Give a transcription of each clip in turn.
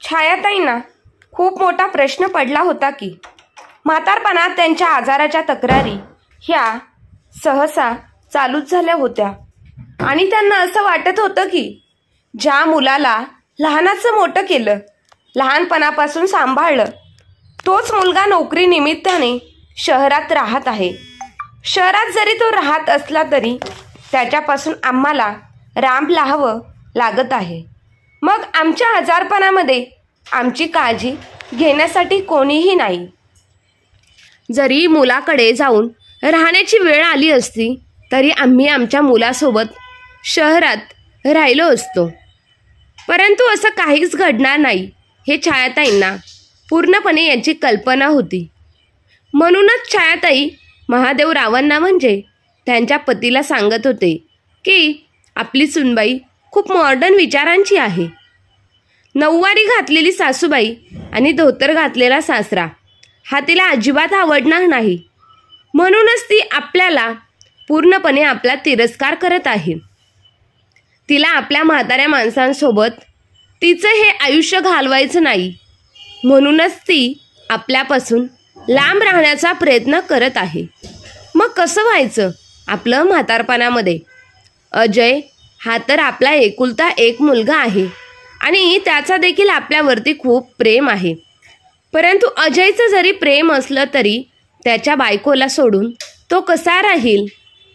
छायाताईंना खूप मोठा प्रश्न पडला होता की म्हातारपणात त्यांच्या आजाराच्या तक्रारी ह्या सहसा चालूच झाल्या होत्या आणि त्यांना असं वाटत होतं की ज्या मुलाला लहानाचं मोठं केलं, लहानपणापासून सांभाळलं, तोच मुलगा नोकरी निमित्ताने शहरात राहत आहे. शहरात जरी तो राहत असला तरी त्याच्यापासून आम्हाला लांब राहावं लागत आहे. मग आमच्या आजारपणामध्ये आमची काळजी घेण्यासाठी कोणीही नाही. जरी मुलाकडे जाऊन राहण्याची वेळ आली असती तरी आम्ही आमच्या मुलासोबत शहरात राहिलो असतो. परंतु असं काहीच घडणार नाही हे छायाताईंना पूर्णपणे याची कल्पना होती. म्हणूनच छायाताई महादेवरावांना म्हणजे त्यांच्या पतीला सांगत होते की आपली सुनबाई खूप मॉडर्न विचारांची आहे. नऊवारी घातलेली सासूबाई आणि धोतर घातलेला सासरा हा तिला अजिबात आवडणार नाही. म्हणूनच ती आपल्याला पूर्णपणे आपला तिरस्कार करत आहे. तिला आपल्या म्हाताऱ्या माणसांसोबत तिचं हे आयुष्य घालवायचं नाही. म्हणूनच ती आपल्यापासून लांब राहण्याचा प्रयत्न करत आहे. मग कसं व्हायचं आपलं म्हातारपणामध्ये? अजय हा तर आपला एकुलता एक मुलगा आहे आणि त्याचा देखील आपल्यावरती खूप प्रेम आहे. परंतु अजयचं जरी प्रेम असलं तरी त्याच्या बायकोला सोडून तो कसा राहील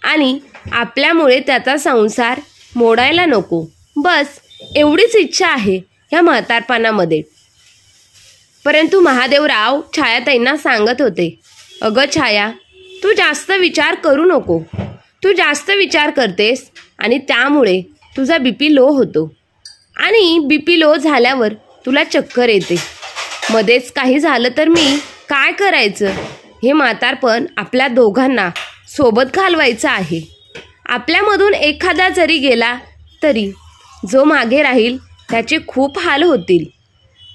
आणि आपल्यामुळे त्याचा संसार मोडायला नको. बस एवढीच इच्छा आहे ह्या म्हातारपणामध्ये. परंतु महादेवराव छायाताईंना सांगत होते, अगं छाया, तू जास्त विचार करू नको. तू जास्त विचार करतेस आणि त्यामुळे तुझा बीपी लो होतो आणि बीपी लो झाल्यावर तुला चक्कर येते. मध्येच काही झालं तर मी काय करायचं? हे म्हातारपण आपल्या दोघांना सोबत घालवायचं आहे. आपल्यामधून एखादा जरी गेला तरी जो मागे राहील त्याचे खूप हाल होतील.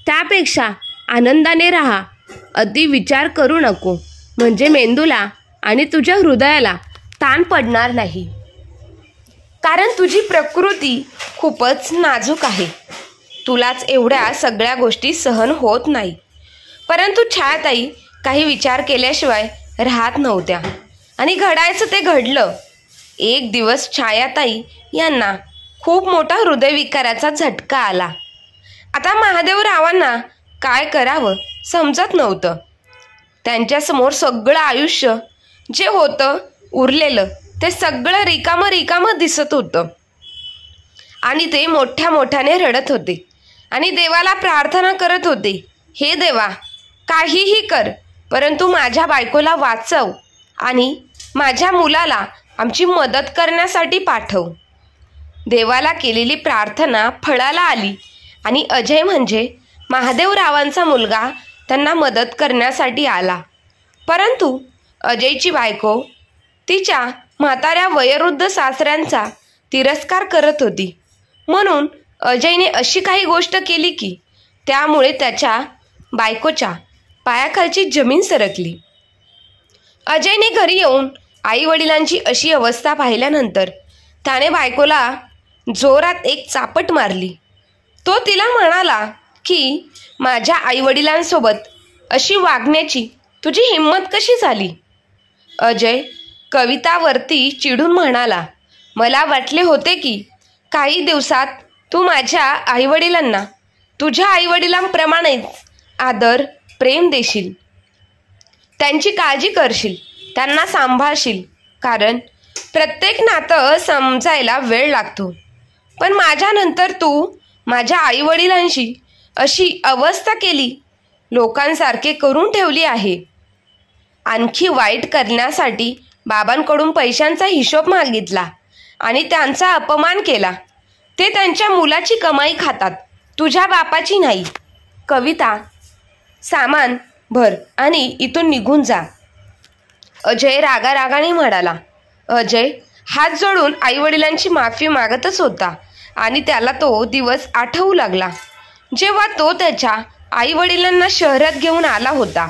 त्यापेक्षा आनंदाने राहा, अति विचार करू नको, म्हणजे मेंदूला आणि तुझ्या हृदयाला ताण पडणार नाही. कारण तुझी प्रकृती खूपच नाजूक आहे. तुलाच एवढ्या सगळ्या गोष्टी सहन होत नाही. परंतु छायाताई काही विचार केल्याशिवाय राहत नव्हत्या आणि घडायचं ते घडलं. एक दिवस छायाताई यांना खूप मोठा हृदयविकाराचा झटका आला. आता महादेवरावांना काय करावं समजत नव्हतं. त्यांच्यासमोर सगळं आयुष्य जे होतं उरलेलं ते सगळं रिकामं दिसत होतं आणि ते मोठ्याने रडत होते आणि देवाला प्रार्थना करत होते, हे देवा, काहीही कर, परंतु माझ्या बायकोला वाचव आणि माझ्या मुलाला आमची मदत करण्यासाठी पाठव. देवाला केलेली प्रार्थना फळाला आली आणि अजय म्हणजे महादेवरावांचा मुलगा त्यांना मदत करण्यासाठी आला. परंतु अजयची बायको तिच्या म्हाताऱ्या वयोवृद्ध सासऱ्यांचा तिरस्कार करत होती. म्हणून अजयने अशी काही गोष्ट केली की त्यामुळे त्याच्या बायकोच्या पायाखालची जमीन सरकली. अजयने घरी येऊन आईवडिलांची अशी अवस्था पाहिल्यानंतर त्याने बायकोला जोरात एक चापट मारली. तो तिला म्हणाला की माझ्या आईवडिलांसोबत अशी वागण्याची तुझी हिंमत कशी झाली? अजय कवितावरती चिडून म्हणाला, मला वाटले होते की काही दिवसात तू माझ्या आईवडिलांना तुझ्या आईवडिलांप्रमाणेच आदर प्रेम देशील, त्यांची काळजी करशील, त्यांना सांभाळशील. कारण प्रत्येक नातं समजायला वेळ लागतो. पण माझ्यानंतर तू माझ्या आईवडिलांशी अशी अवस्था केली, लोकांसारखे करून ठेवली आहे. आणखी वाईट करण्यासाठी बाबांकडून पैशांचा हिशोब मागितला आणि त्यांचा अपमान केला. ते त्यांच्या मुलाची कमाई खातात, तुझ्या बापाची नाही. कविता, सामान भर आणि इथून निघून जा. अजय रागाने म्हणाला. अजय हात जोडून आईवडिलांची माफी मागतच होता आणि त्याला तो दिवस आठवू लागला जेव्हा तो त्याच्या आईवडिलांना शहरात घेऊन आला होता.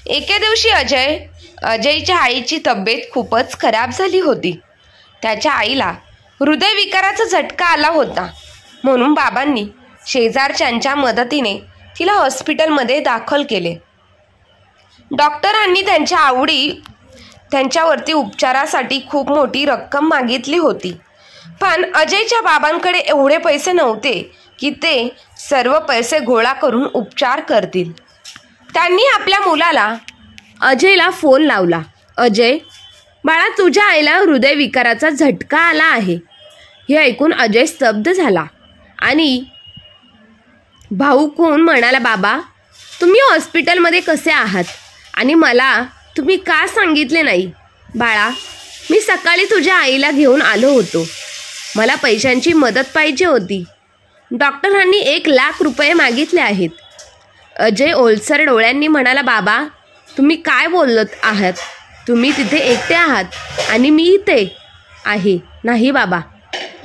एके दिवशी अजयच्या आईची तब्येत खूपच खराब झाली होती. त्याच्या आईला हृदयविकाराचा झटका आला होता. म्हणून बाबांनी शेजारच्यांच्या मदतीने तिला हॉस्पिटलमध्ये दाखल केले. डॉक्टरांनी त्यांच्यावरती उपचारासाठी खूप मोठी रक्कम मागितली होती. पण अजयच्या बाबांकडे एवढे पैसे नव्हते की ते सर्व पैसे गोळा करून उपचार करतील. त्यांनी आपल्या मुलाला अजयला फोन लावला. अजय बाळा, तुझ्या आईला हृदयविकाराचा झटका आला आहे. हे ऐकून अजय स्तब्ध झाला आणि भाऊकून म्हणाला, बाबा तुम्ही हॉस्पिटलमध्ये कसे आहात आणि मला तुम्ही का सांगितले नाही? बाळा, मी सकाळी तुझ्या आईला घेऊन आलो होतो. मला पैशांची मदत पाहिजे होती. डॉक्टरांनी 1,00,000 रुपये मागितले आहेत. अजय ओलसर डोळ्यांनी म्हणाला, बाबा तुम्ही काय बोलत आहात? तुम्ही तिथे एकटे आहात आणि मी इथे आहे. नाही बाबा,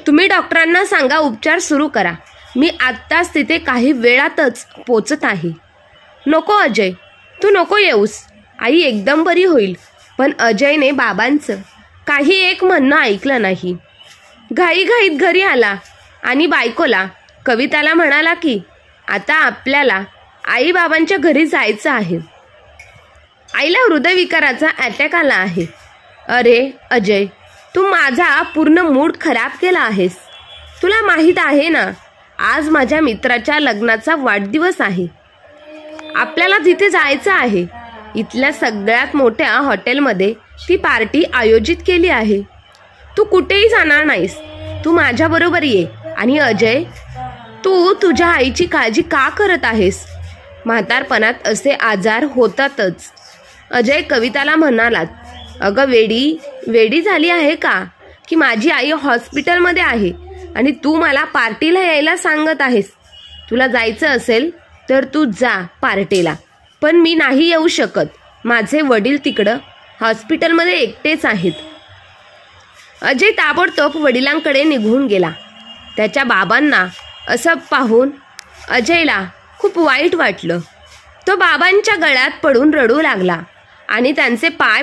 तुम्ही डॉक्टरांना सांगा उपचार सुरू करा. मी आत्ताच तिथे काही वेळातच पोचत आहे. नको अजय, तू नको येऊस. आई एकदम बरी होईल. पण अजयने बाबांचं काही एक म्हणणं ऐकलं नाही. घाईघाईत घरी आला आणि बायकोला कविताला म्हणाला की आता आपल्याला आई बाबांच्या घरी जायचं आहे. आईला हृदयविकाराचा अटॅक आला आहे. अरे अजय, तू माझा पूर्ण मूड खराब केला आहेस. तुला माहीत आहे ना, आज माझ्या मित्राच्या लग्नाचा वाढदिवस आहे. आपल्याला तिथे जायचं आहे. इथल्या सगळ्यात मोठ्या हॉटेलमध्ये ती पार्टी आयोजित केली आहे. तू कुठेही जाणार नाहीस. तू माझ्याबरोबर ये. आणि अजय, तू तुझ्या आईची काळजी का करत आहेस? म्हातारपणात असे आजार होतातच. अजय कविताला म्हणाला, अगं वेडी झाली आहे का की माझी आई हॉस्पिटलमध्ये आहे आणि तू मला पार्टीला यायला सांगत आहेस? तुला जायचं असेल तर तू जा पार्टीला, पण मी नाही येऊ शकत. माझे वडील तिकडं हॉस्पिटलमध्ये एकटेच आहेत. अजय ताबडतोब वडिलांकडे निघून गेला. त्याच्या बाबांना असं पाहून अजयला खूप वाईट वाटलं. तो बाबांच्या गळ्यात पडून रडू लागला आणि त्यांचे पाय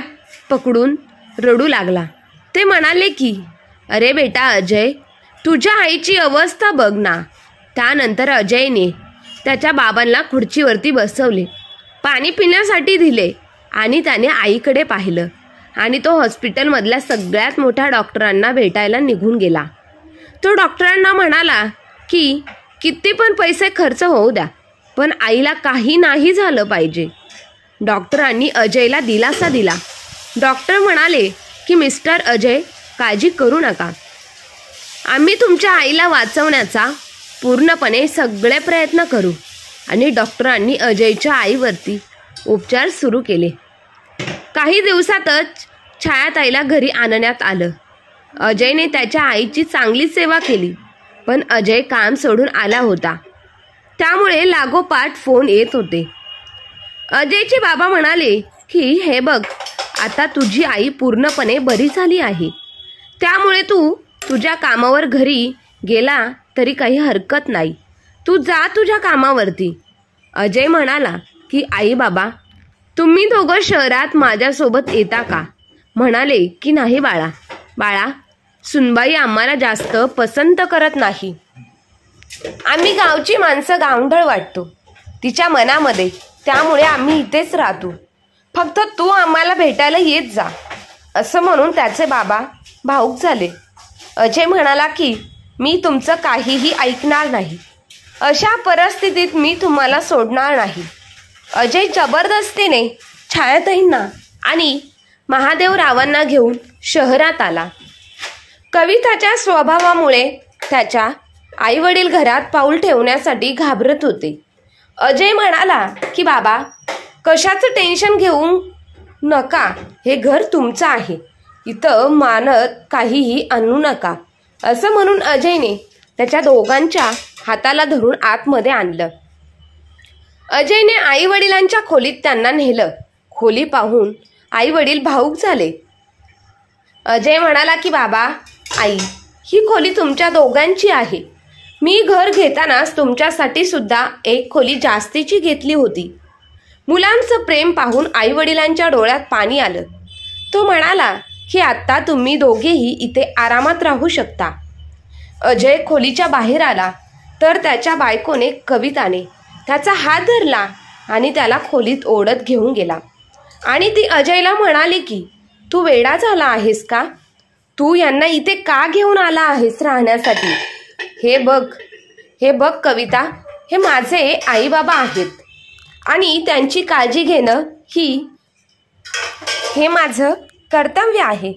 पकडून रडू लागला. ते म्हणाले की अरे बेटा अजय, तुझ्या आईची अवस्था बघ ना. त्यानंतर अजयने त्याच्या बाबांना खुर्चीवरती बसवले, पाणी पिण्यासाठी दिले आणि त्याने आईकडे पाहिलं आणि तो हॉस्पिटलमधल्या सगळ्यात मोठ्या डॉक्टरांना भेटायला निघून गेला. तो डॉक्टरांना म्हणाला की किती पण पैसे खर्च होऊ द्या, पण आईला काही नाही झालं पाहिजे. डॉक्टरांनी अजयला दिलासा दिला. डॉक्टर म्हणाले की मिस्टर अजय, काळजी करू नका. आम्ही तुमच्या आईला वाचवण्याचा पूर्णपणे सगळे प्रयत्न करू. आणि डॉक्टरांनी अजयच्या आईवरती उपचार सुरू केले. काही दिवसातच छायाताईला घरी आणण्यात आलं. अजयने त्याच्या आईची चांगली सेवा केली, पण अजय काम सोडून आला होता. त्यामुळे लागोपाठ फोन येत होते. अजयचे बाबा म्हणाले की हे बघ, आता तुझी आई पूर्णपणे बरी झाली आहे. त्यामुळे तू तुझ्या कामावर घरी गेला तरी काही हरकत नाही. तू जा तुझ्या कामावरती. अजय म्हणाला की आई बाबा, तुम्ही दोघं शहरात माझ्यासोबत येता का? म्हणाले की नाही बाळा, सुनबाई आम्हाला जास्त पसंत करत नाही. आम्ही गावची माणसं गावंढळ वाटतो तिच्या मनामध्ये, त्यामुळे आम्ही इथेच राहतो. फक्त तू आम्हाला भेटायला येत जा. असं म्हणून त्याचे बाबा भावूक झाले. अजय म्हणाला की मी तुमचं काहीही ऐकणार नाही. अशा परिस्थितीत मी तुम्हाला सोडणार नाही. अजय जबरदस्तीने छायाताईंना आणि महादेवरावांना घेऊन शहरात आला. कविताच्या स्वभावामुळे त्याच्या आईवडील घरात पाऊल ठेवण्यासाठी घाबरत होते. अजय म्हणाला की बाबा, कशाचं टेन्शन घेऊ नका. हे घर तुमचं आहे. इथं मानत काहीही आणू नका. असं म्हणून अजयने त्याच्या दोघांच्या हाताला धरून आतमध्ये आणलं. अजयने आई वडिलांच्या खोलीत त्यांना नेलं. खोली पाहून आई वडील भावूक झाले. अजय म्हणाला की बाबा, आई, ही खोली तुमच्या दोघांची आहे. मी घर घेतानाच तुमच्यासाठी सुद्धा एक खोली जास्तीची घेतली होती. मुलांचं प्रेम पाहून आई वडिलांच्या डोळ्यात पाणी आलं. तो म्हणाला की आता तुम्ही दोघेही इथे आरामात राहू शकता. अजय खोलीच्या बाहेर आला तर त्याच्या बायकोने कविताने त्याचा हात धरला आणि त्याला खोलीत ओढत घेऊन गेला आणि ती अजयला म्हणाली की तू वेडा झाला आहेस का? तू यांना इथे का घेऊन आला आहेस राहण्यासाठी? हे बघ कविता, हे माझे आई बाबा आहेत आणि त्यांची काळजी घेणं हे माझं कर्तव्य आहे.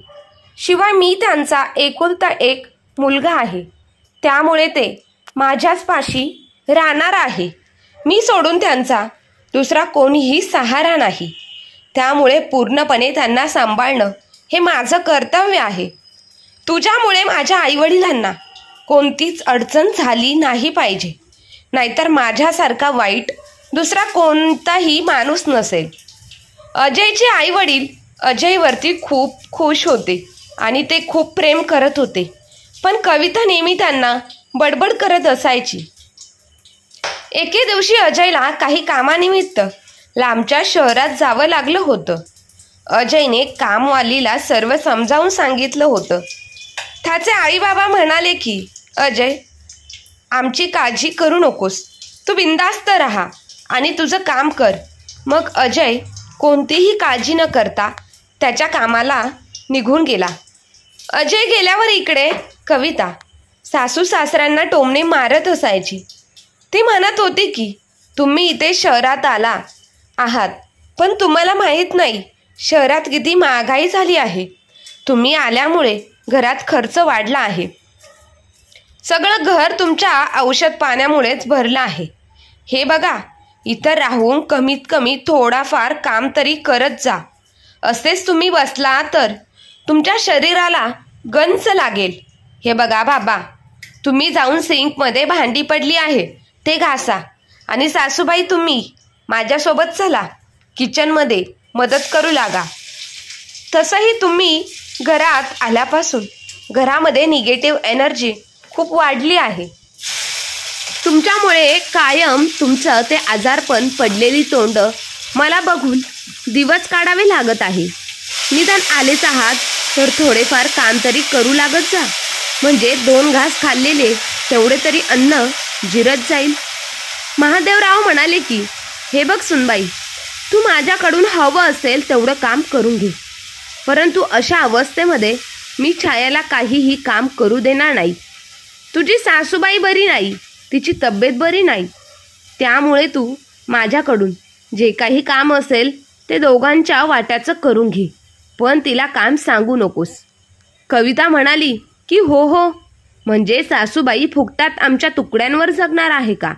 शिवाय मी त्यांचा एकुलता एक मुलगा आहे, त्यामुळे ते माझ्याच पाशी राहणार आहे. मी सोडून त्यांचा दुसरा कोणीही सहारा नाही, त्यामुळे पूर्णपणे त्यांना सांभाळणं हे माझं कर्तव्य आहे. तुझ्यामुळे माझ्या आईवडिलांना कोणतीच अडचण झाली नाही पाहिजे, नाहीतर माझ्यासारखा वाईट दुसरा कोणताही माणूस नसेल. अजयचे आईवडील अजयवरती खूप खुश होते आणि ते खूप प्रेम करत होते, पण कविता नेहमी त्यांना बडबड करत असायची. एके दिवशी अजयला काही कामानिमित्त लांबच्या शहरात जावं लागलं होतं. अजयने कामवालीला सर्व समजावून सांगितलं होतं. त्याचे आई बाबा म्हणाले की अजय, आमची काळजी करू नकोस, तू बिंदास्त राहा आणि तुझं काम कर. मग अजय कोणतीही काळजी न करता त्याच्या कामाला निघून गेला. अजय गेल्यावर इकडे कविता सासू सासऱ्यांना टोमणे मारत असायची. ती म्हणत होती की तुम्ही इथे शहरात आला आहात, पण तुम्हाला माहीत नाही शहरात किती महागाई झाली आहे. तुम्ही आल्यामुळे घरात खर्च वाढला आहे. सगळं घर तुमच्या औषध पाण्यामुळेच भरलं आहे. हे बघा, इथं राहून कमीत कमी थोडाफार काम तरी करत जा. असेच तुम्ही बसला तर तुमच्या शरीराला गंज लागेल. हे बघा बाबा, तुम्ही जाऊन सिंकमध्ये भांडी पडली आहे ते घासा आणि सासूबाई तुम्ही माझ्यासोबत चला, किचनमध्ये मदत करू लागा. तसंही तुम्ही घरात आल्यापासून घरामध्ये निगेटिव्ह एनर्जी खूप वाढली आहे. तुमच्यामुळे कायम तुमचं ते आजारपण पडलेली तोंड मला बघून दिवस काढावे लागत आहे. निदान आलेच आहात तर थोडेफार काम तरी करू लागत जा, म्हणजे 2 घास खाल्लेले तेवढे तरी अन्न जिरत जाईल. महादेवराव म्हणाले की हे बघ सुनबाई, तू माझ्याकडून हवं असेल तेवढं काम करून घे, परंतु अशा अवस्थेमध्ये मी छायाला काहीही काम करू देणार नाही. तुझी सासूबाई बरी नाही, तिची तब्येत बरी नाही, त्यामुळे तू माझ्याकडून जे काही काम असेल ते दोघांच्या वाट्याचं करून घे, पण तिला काम सांगू नकोस. कविता म्हणाली की हो, म्हणजे सासूबाई फुकटात आमच्या तुकड्यांवर जगणार आहे का?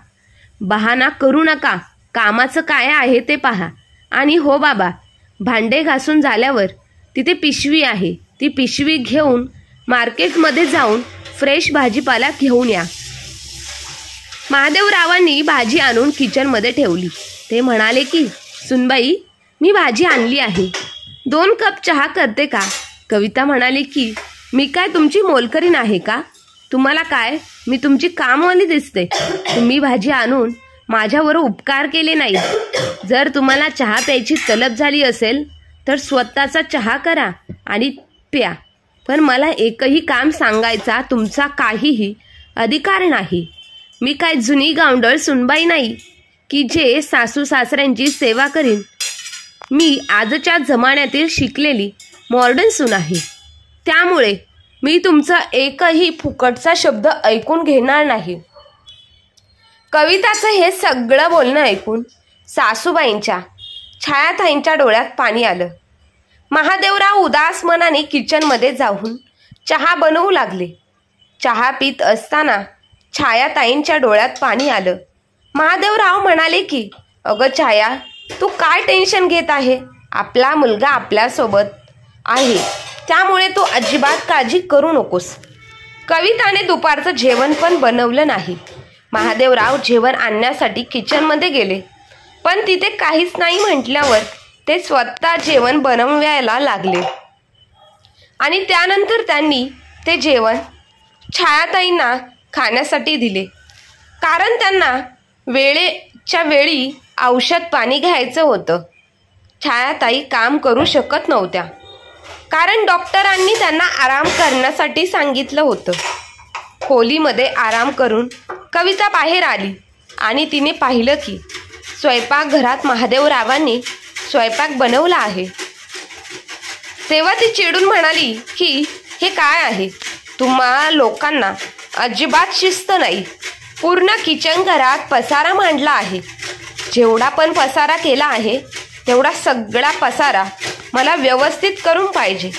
बहाणा करू नका, कामाचं काय आहे ते पहा. आणि हो बाबा, भांडे घासून झाल्यावर तिथे पिशवी आहे, ती पिशवी घेऊन मार्केटमध्ये जाऊन फ्रेश भाजीपाला घेऊन या. महादेवरावांनी भाजी आणून किचनमध्ये ठेवली. ते म्हणाले की सुनबाई, मी भाजी आणली आहे, 2 कप चहा करते का? कविता म्हणाली की मी काय तुमची मोलकरीण आहे का? तुम्हाला काय, मी तुमची कामवाली दिसते? तुम्ही भाजी आणून माझ्यावर उपकार केले नाही. जर तुम्हाला चहा प्यायची तलब झाली असेल तर स्वतःचा चहा करा आणि प्या, पण मला एकही काम सांगायचा तुमचा काहीही अधिकार नाही. मी काय जुनी गावंढळ सुनबाई नाही की जे सासू सासऱ्यांची सेवा करीन. मी आजच्या जमान्यातील शिकलेली मॉडर्न सून आहे, त्यामुळे मी तुमचा एकही फुकटचा शब्द ऐकून घेणार नाही. कविताचं हे सगळं बोलणं ऐकून सासूबाईंच्या छायाताईंच्या डोळ्यात पाणी आलं. महादेवराव उदास मनाने किचनमध्ये जाऊन चहा बनवू लागले. चहा पीत असताना छायाताईंच्या डोळ्यात पाणी आलं. महादेवराव म्हणाले की अगं छाया, तू काय टेन्शन घेत आहे? आपला मुलगा आपल्यासोबत आहे, त्यामुळे तू अजिबात काळजी करू नकोस. कविताने दुपारचं जेवण पण बनवलं नाही. महादेवराव जेवण आणण्यासाठी किचनमध्ये गेले, पण तिथे काहीच नाही म्हटल्यावर ते स्वतः जेवण बनवायला लागले आणि त्यानंतर त्यांनी ते जेवण छायाताईंना खाण्यासाठी दिले, कारण त्यांना वेळेच्या वेळी औषध पाणी घ्यायचं होतं. छायाताई काम करू शकत नव्हत्या, कारण डॉक्टरांनी त्यांना आराम करण्यासाठी सांगितलं होतं. खोलीमध्ये आराम करून कविता बाहेर आली आणि तिने पाहिलं की स्वयंपाकघरात महादेवरावांनी स्वयंपाक बनवला आहे. तेव्हा ती चिडून म्हणाली की हे काय आहे? तुम्हा लोकांना अजिबात शिस्त नाही. पूर्ण किचन घरात पसारा मांडला आहे. जेवढा पण पसारा केला आहे तेवढा सगळा पसारा मला व्यवस्थित करून पाहिजे.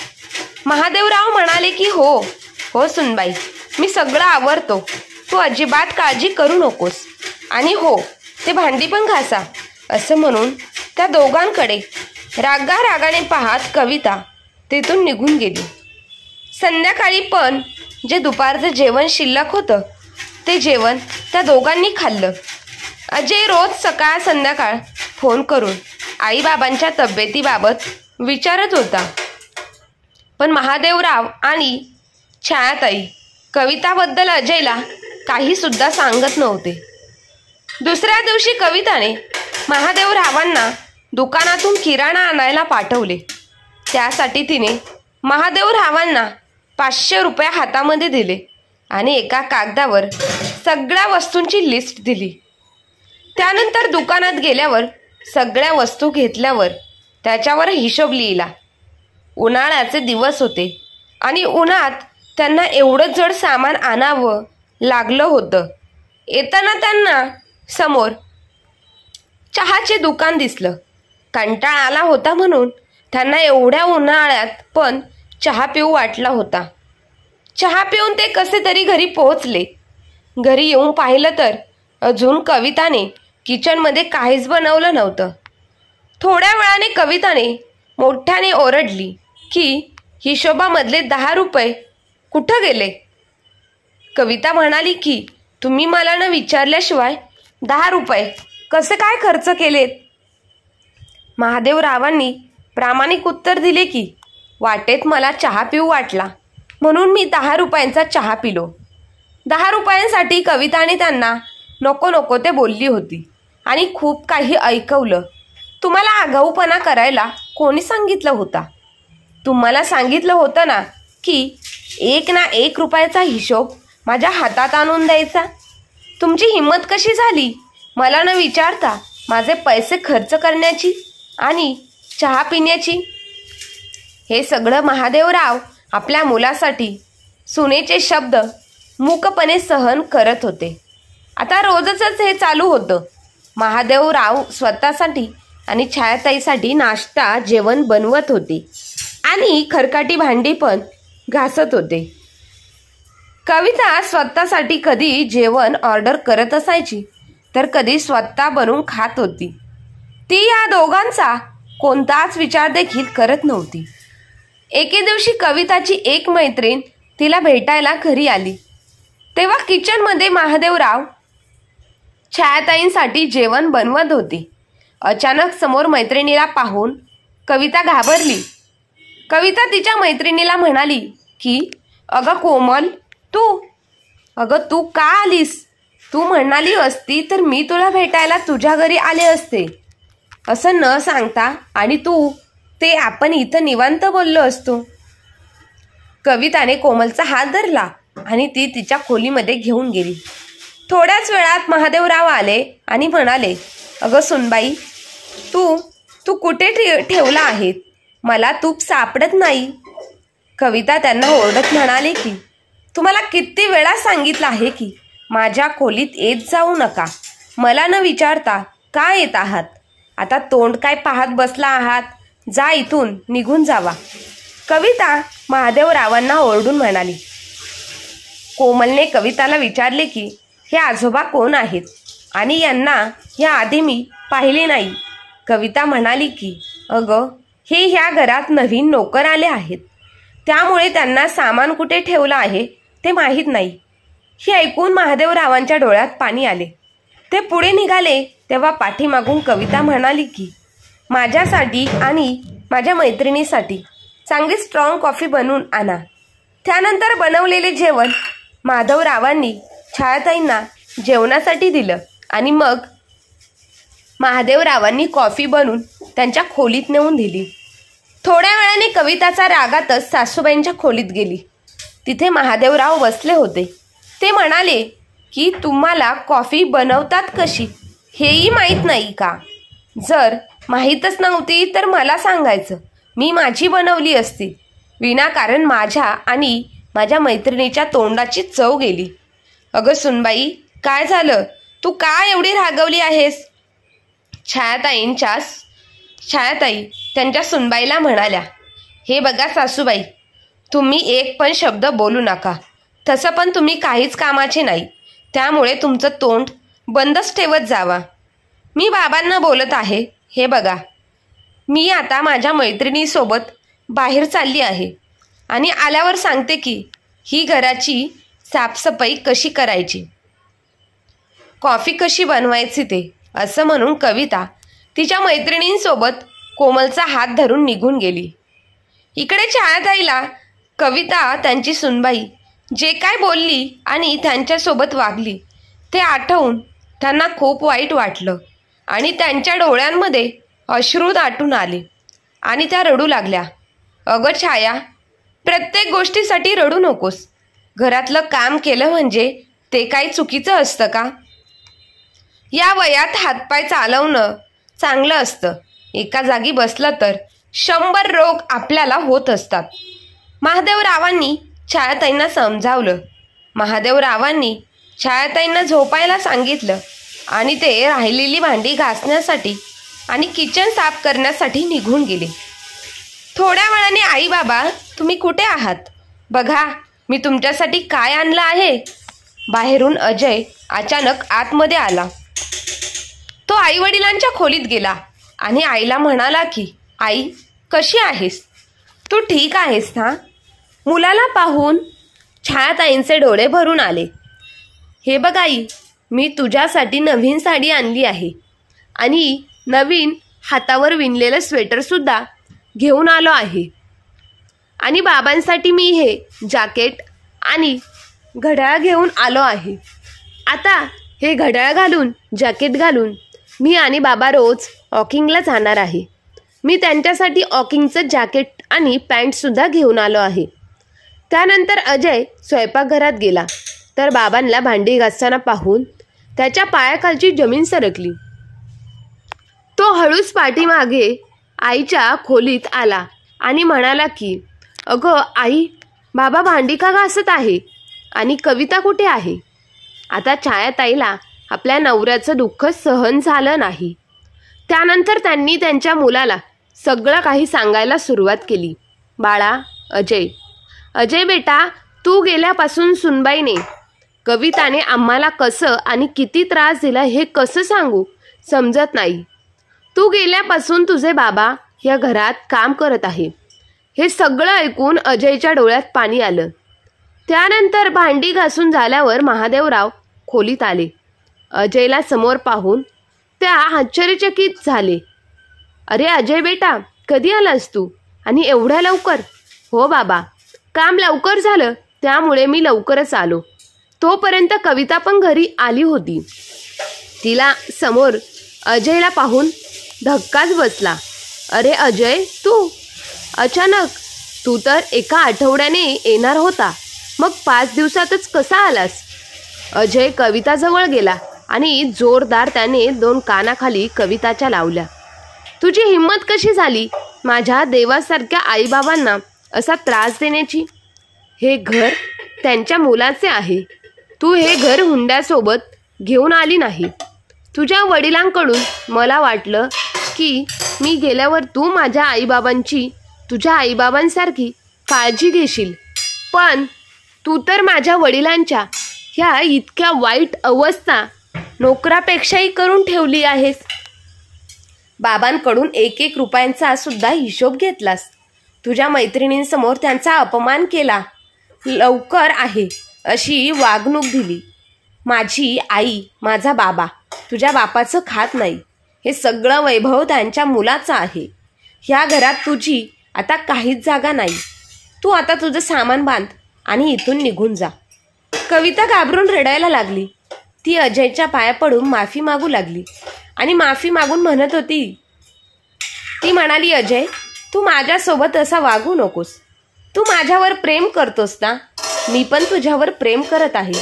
महादेवराव म्हणाले की हो सुनबाई, मी सगळं आवरतो. तू अजिबात काळजी करू नकोस. आणि ते भांडी पण घासा. असं म्हणून त्या दोघांकडे रागाने पाहत कविता तिथून निघून गेली. संध्याकाळी पण जे दुपारचं जेवण शिल्लक होतं ते जेवण त्या दोघांनी खाल्लं. अजय रोज सकाळ संध्याकाळ फोन करून आईबाबांच्या तब्येतीबाबत विचारत होता. पण महादेवराव आणि छायाताई कविताबद्दल अजयला काही सुद्धा सांगत नव्हते. दुसऱ्या दिवशी कविताने महादेवरावांना दुकानातून किराणा आणायला पाठवले. त्यासाठी तिने महादेवरावांना 500 रुपये हातामध्ये दिले आणि एका कागदावर सगळ्या वस्तूंची लिस्ट दिली. त्यानंतर दुकानात गेल्यावर सगळ्या वस्तू घेतल्यावर त्याच्यावर हिशोब लिहिला. उन्हाळ्याचे दिवस होते आणि उन्हात त्यांना एवढं जड सामान आणावं लागलं होतं. येताना त्यांना समोर चहाचे दुकान दिसलं. कंटाळा आला होता म्हणून त्यांना एवढ्या उन्हाळ्यात पण चहा पिऊ वाटला होता. चहा पिऊन ते कसे तरी घरी पोहोचले. घरी येऊन पाहिलं तर अजून कविताने किचनमध्ये काहीच बनवलं नव्हतं. थोड्या वेळाने कविताने मोठ्याने ओरडली की हिशोबामधले 10 रुपये कुठं गेले? कविता म्हणाली की तुम्ही मला न विचारल्याशिवाय 10 रुपये कसे काय खर्च केलेत? महादेवरावांनी प्रामाणिक उत्तर दिले की वाटेत मला चहा पिऊ वाटला म्हणून मी 10 रुपयांचा चहा पिलो. 10 रुपयांसाठी कविताने त्यांना नको ते बोलली होती आणि खूप काही ऐकवलं. तुम्हाला आगाऊपणा करायला कोणी सांगितलं होता? तुम्हाला सांगितलं होतं ना की 1 ना 1 रुपयाचा हिशोब माझ्या हातात आणून द्यायचा. तुमची हिंमत कशी झाली मला न विचारता माझे पैसे खर्च करण्याची आणि चहा पिण्याची? हे सगळं महादेवराव आपल्या मुलासाठी सुनेचे शब्द मूकपणे सहन करत होते. आता रोजच हे चालू होतं. महादेवराव स्वतःसाठी आणि छायाताईसाठी नाश्ता जेवण बनवत होते आणि खरकाटी भांडी पण घासत होते. कविता स्वतःसाठी कधी जेवण ऑर्डर करत असायची तर कधी स्वतः बनवून खात होती. ती या दोघांचा कोणताच विचार देखील करत नव्हती. एके दिवशी कविताची एक मैत्रीण तिला भेटायला घरी आली. तेव्हा किचनमध्ये महादेवराव छायाताईंसाठी जेवण बनवत होते. अचानक समोर मैत्रिणीला पाहून कविता घाबरली. कविता तिच्या मैत्रिणीला म्हणाली की अगं कोमल, तू का आलीस? तू म्हणाली असती तर मी तुला भेटायला तुझ्या घरी आले असते. असं न सांगता आणि ते आपण इथं निवांत बोललो असतो. कविताने कोमलचा हात धरला आणि ती तिच्या खोलीमध्ये घेऊन गेली. थोड्याच वेळात महादेवराव आले आणि म्हणाले, अगं सुनबाई, तू कुठे ठेवला आहे? मला तूप सापडत नाही. कविता त्यांना ओरडत म्हणाले की तुम्हाला किती वेळा सांगितलं आहे की माझ्या खोलीत येत जाऊ नका. मला न विचारता का येत आहात? आता तोंड काय पाहत बसला आहात? जा, इथून निघून जावा. कविता महादेवरावांना ओरडून म्हणाली. कोमलने कविताला विचारले की हे आजोबा कोण आहेत आणि यांना या आधी मी पाहिले नाही. कविता म्हणाली की अगं, हे ह्या घरात नवीन नोकर आले आहेत, त्यामुळे त्यांना सामान कुठे ठेवलं आहे ते माहीत नाही. हे ऐकून महादेवरावांच्या डोळ्यात पाणी आले. ते पुढे निघाले तेव्हा पाठीमागून कविता म्हणाली की माझ्यासाठी आणि माझ्या मैत्रिणीसाठी चांगली स्ट्रॉंग कॉफी बनवून आणा. त्यानंतर बनवलेले जेवण माधवरावांनी छायाताईंना जेवणासाठी दिलं आणि मग महादेवरावांनी कॉफी बनवून त्यांच्या खोलीत नेऊन दिली. थोड्या वेळाने कविताचा रागातच सासूबाईंच्या खोलीत गेली. तिथे महादेवराव बसले होते. ते म्हणाले, की तुम्हाला कॉफी बनवतात कशी हेही माहीत नाही का? जर माहीतच नव्हती तर मला सांगायचं, मी माझी बनवली असती. विनाकारण माझ्या आणि माझ्या मैत्रिणीच्या तोंडाची चव गेली. अगं सुनबाई, काय झालं? तू का एवढी रागवली आहेस? छायाताई त्यांच्या सुनबाईला म्हणाल्या, हे बघा सासूबाई, तुम्ही एक पण शब्द बोलू नका. तसं पण तुम्ही काहीच कामाचे नाही, त्यामुळे तुमचं तोंड बंदच ठेवत जावा. मी बाबांना बोलत आहे. हे बघा, मी आता माझ्या मैत्रिणीसोबत बाहेर चालली आहे आणि आल्यावर सांगते की ही घराची साफसफाई कशी करायची, कॉफी कशी बनवायची ते. असं म्हणून कविता तिच्या मैत्रिणींसोबत कोमलचा हात धरून निघून गेली. इकडे छायाताईला कविता त्यांची सुनबाई जे काय बोलली आणि त्यांच्यासोबत वागली ते आठवून त्यांना खूप वाईट वाटलं आणि त्यांच्या डोळ्यांमध्ये अश्रू दाटून आले आणि त्या रडू लागल्या. अगं छाया, प्रत्येक गोष्टीसाठी रडू नकोस. घरातलं काम केलं म्हणजे ते काही चुकीचं असतं का? या वयात हातपाय चालवणं चांगलं असतं. एका जागी बसलं तर 100 रोग आपल्याला होत असतात. महादेवरावांनी छायाताईंना समजावलं. महादेवरावांनी छायाताईंना झोपायला सांगितलं आणि ते राहिलेली भांडी घासण्यासाठी आणि किचन साफ करण्यासाठी निघून गेले. थोड्या वेळाने, आई बाबा तुम्ही कुठे आहात? बघा मी तुमच्यासाठी काय आणलं आहे. बाहेरून अजय अचानक आतमध्ये आला. तो आईवडिलांच्या खोलीत गेला आणि आईला म्हणाला की, आई कशी आहेस? तू ठीक आहेस ना? मुलाला पाहून छायाताईंचे डोळे भरून आले. हे बघ आई, मी तुझ्यासाठी नवीन साडी आणली आहे आणि नवीन हातावर विणलेलं स्वेटरसुद्धा घेऊन आलो आहे. आणि बाबांसाठी मी हे जॅकेट आणि घड्याळ घेऊन आलो आहे. आता हे घड्याळ घालून, जॅकेट घालून मी आणि बाबा रोज वॉकिंगला जाणार आहे. मी त्यांच्यासाठी वॉकिंगचं जॅकेट आणि पॅन्टसुद्धा घेऊन आलो आहे. त्यानंतर अजय स्वयंपाकघरात गेला तर बाबांना भांडी घासताना पाहून त्याच्या पायाखालची जमीन सरकली. तो हळूच पाठीमागे आईच्या खोलीत आला आणि म्हणाला की, अगं आई, बाबा भांडी का घासत आहे आणि कविता कुठे आहे? आता छायाताईला आपल्या नवऱ्याचं दुःख सहन झालं नाही. त्यानंतर त्यांनी त्यांच्या मुलाला सगळं काही सांगायला सुरुवात केली. बाळा, अजय बेटा, तू गेल्यापासून सुनबाईने कविताने आम्हाला कसं आणि किती त्रास दिला हे कसं सांगू समजत नाही. तू गेल्यापासून तुझे बाबा या घरात काम करत आहे. हे सगळं ऐकून अजयच्या डोळ्यात पाणी आलं. त्यानंतर भांडी घासून झाल्यावर महादेवराव खोलीत आले. अजयला समोर पाहून त्या आश्चर्यचकित झाले. अरे अजय बेटा, कधी आलास तू आणि एवढ्या लवकर? हो बाबा, काम लवकर झालं त्यामुळे मी लवकरच आलो. तोपर्यंत कविता पण घरी आली होती. तिला समोर अजयला पाहून धक्काच बसला. अरे अजय, तू अचानक? तू तर एका आठवड्याने येणार होता, मग 5 दिवसातच कसा आलास? अजय कविताजवळ गेला आणि जोरदार त्याने 2 कानाखाली कविताच्या लावल्या. तुझी हिंमत कशी झाली माझ्या देवासारख्या आईबाबांना असा त्रास देण्याची? हे घर त्यांच्या मुलाचे आहे. तू हे घर हुंड्यासोबत घेऊन आली नाही. तुझ्या वडिलांकडून मला वाटलं की मी गेल्यावर तू माझ्या आईबाबांची, तुझ्या आईबाबांसारखी काळजी घेशील, पण तू तर माझ्या वडिलांच्या ह्या इतक्या वाईट अवस्था नोकरापेक्षाही करून ठेवली आहेस. बाबांकडून 1-1 रुपयांचा सुद्धा हिशोब घेतलास. तुझ्या मैत्रिणींसमोर त्यांचा अपमान केला. लवकर आहे अशी वागणूक दिली. माझी आई, माझा बाबा तुझ्या बापाचं खात नाही. हे सगळं वैभव त्यांच्या मुलाचं आहे. ह्या घरात तुझी आता काहीच जागा नाही. तू आता तुझं सामान बांध आणि इथून निघून जा. कविता घाबरून रडायला लागली. ती अजयच्या पाया पडून माफी मागू लागली आणि माफी मागून म्हणत होती. ती म्हणाली, अजय, तू माझ्यासोबत असा वागू नकोस. तू माझ्यावर प्रेम करतोस ना? मी पण तुझ्यावर प्रेम करत आहे.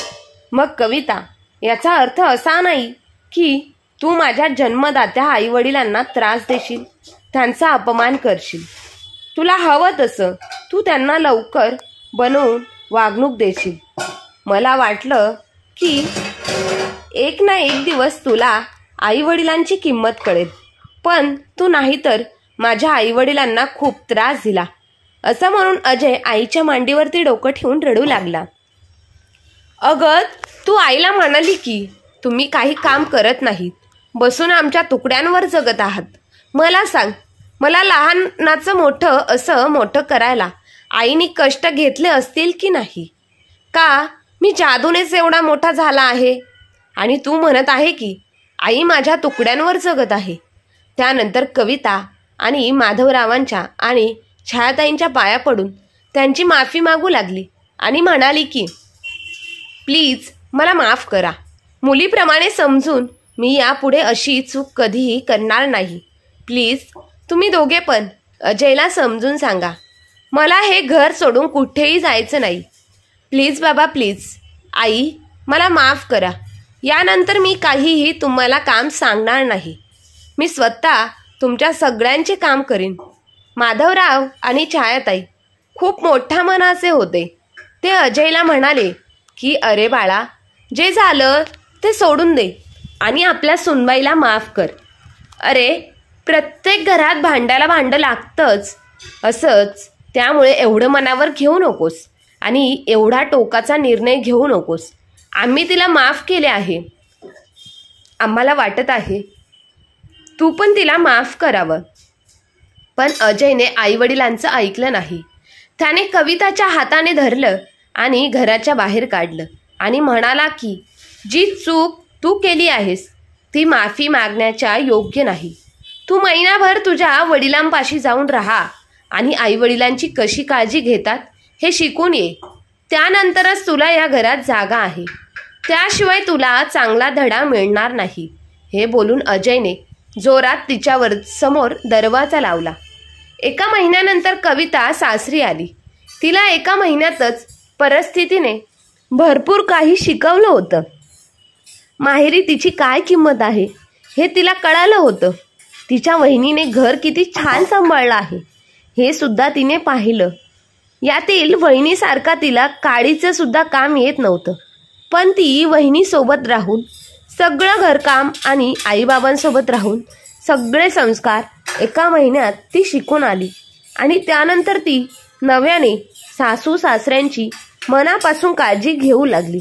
मग कविता, याचा अर्थ असा नाही की तू माझ्या जन्मदात्या आईवडिलांना त्रास देशील, त्यांचा अपमान करशील. तुला हवं तसं तू त्यांना लवकर बनवून वागणूक देशील. मला वाटलं की एक ना एक दिवस तुला आईवडिलांची किंमत कळेल, पण तू नाहीतर माझ्या आईवडिलांना खूप त्रास दिला. असं म्हणून अजय आईच्या मांडीवरती डोकं ठेवून रडू लागला. अगं, तू आईला म्हणाली की तुम्ही काही काम करत नाहीत, बसून आमच्या तुकड्यांवर जगत आहात. मला सांग, मला लहानाचं मोठं असं मोठं करायला आईने कष्ट घेतले असतील की नाही? का मी जादूनेच एवढा मोठा झाला आहे? आणि तू म्हणत आहे की आई माझ्या तुकड्यांवर जगत आहे. त्यानंतर कविता आणि माधवरावांच्या आणि छायाताईंच्या पाया पडून त्यांची माफी मागू लागली आणि म्हणाली की प्लीज मला माफ करा. मुलीप्रमाणे समजून मी यापुढे अशी चूक कधीही करणार नाही. प्लीज तुम्ही दोघे पण अजयला समजून सांगा. मला हे घर सोडून कुठेही जायचं नाही. प्लीज बाबा प्लीज. आई मला माफ करा. यानंतर मी काहीही तुम्हाला काम सांगणार नाही. मी स्वतः तुमच्या सगळ्यांचे काम करीन. माधवराव आणि छायाताई खूप मोठ्या मनाचे होते. ते अजयला म्हणाले की अरे बाळा, जे झालं ते सोडून दे आणि आपल्या सुनबाईला माफ कर. अरे, प्रत्येक घरात भांड्याला भांडं लागतंच असंच, त्यामुळे एवढं मनावर घेऊ नकोस आणि एवढा टोकाचा निर्णय घेऊ नकोस. आम्ही तिला माफ केले आहे. आम्हाला वाटत आहे तू पण तिला माफ करावं. पण अजयने आईवडिलांचं ऐकलं नाही. त्याने कविताच्या हाताने धरलं आणि घराच्या बाहेर काढलं आणि म्हणाला की जी चूक तू केली आहेस ती माफी मागण्याच्या योग्य नाही. तू महिनाभर तुझ्या वडिलांपाशी जाऊन राहा आणि आईवडिलांची कशी काळजी घेतात हे शिकून ये. त्यानंतरच तुला या घरात जागा आहे. त्याशिवाय तुला चांगला धडा मिळणार नाही. हे बोलून अजयने जोरात तिच्यावर समोर दरवाजा लावला. एका महिन्यानंतर कविता सासरी आली. तिला एका महिन्यातच परिस्थितीने भरपूर काही शिकवलं होतं. माहेरी तिची काय किंमत आहे हे तिला कळालं होतं. तिच्या वहिनीने घर किती छान सांभाळलं आहे हे सुद्धा तिने पाहिलं. यातील वहिनीसारखा तिला काडीचं सुद्धा काम येत नव्हतं, पण ती वहिनीसोबत राहून सगळं घरकाम आणि आईबाबांसोबत राहून सगळे संस्कार एका महिन्यात ती शिकून आली. आणि त्यानंतर ती नव्याने सासू सासऱ्यांची मनापासून काळजी घेऊ लागली.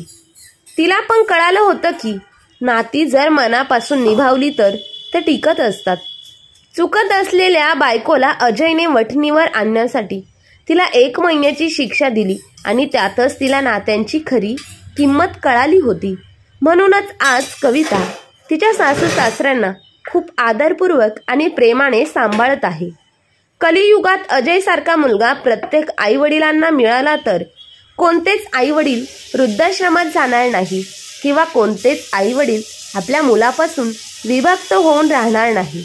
तिला पण कळालं होतं की नाती जर मनापासून निभावली तर ते टिकत असतात. चुकत असलेल्या बायकोला अजयने वठणीवर आणण्यासाठी तिला 1 महिन्याची शिक्षा दिली आणि त्यातच तिला नात्यांची खरी किंमत कळाली होती. म्हणूनच आज कविता तिच्या सासू सासऱ्यांना खूप आदरपूर्वक आणि प्रेमाने सांभाळत आहे. कलियुगात अजयसारखा मुलगा प्रत्येक आईवडिलांना मिळाला तर कोणतेच आईवडील वृद्धाश्रमात जाणार नाही किंवा कोणतेच आईवडील आपल्या मुलापासून विभक्त होऊन राहणार नाही.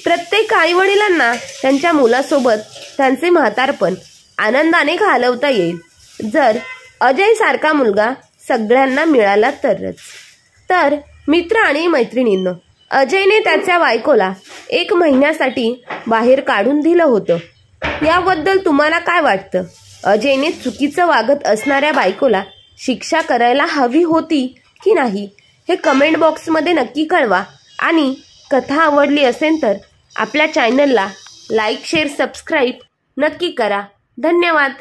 प्रत्येक आईवडिलांना त्यांच्या मुलासोबत त्यांचे म्हातारपण आनंदाने घालवता येईल जर अजयसारखा मुलगा सगळ्यांना मिळाला तरच. तर मित्र आणि मैत्रिणींनो, अजयने त्याच्या बायकोला 1 महिन्यासाठी बाहेर काढून दिलं होतं. याबद्दल तुम्हाला काय वाटतं? अजयने चुकीचं वागत असणाऱ्या बायकोला शिक्षा करायला हवी होती की नाही हे कमेंट बॉक्समध्ये नक्की कळवा. आणि कथा आवडली असेल तर आपल्या चॅनलला लाईक, शेअर, सबस्क्राईब नक्की करा. धन्यवाद.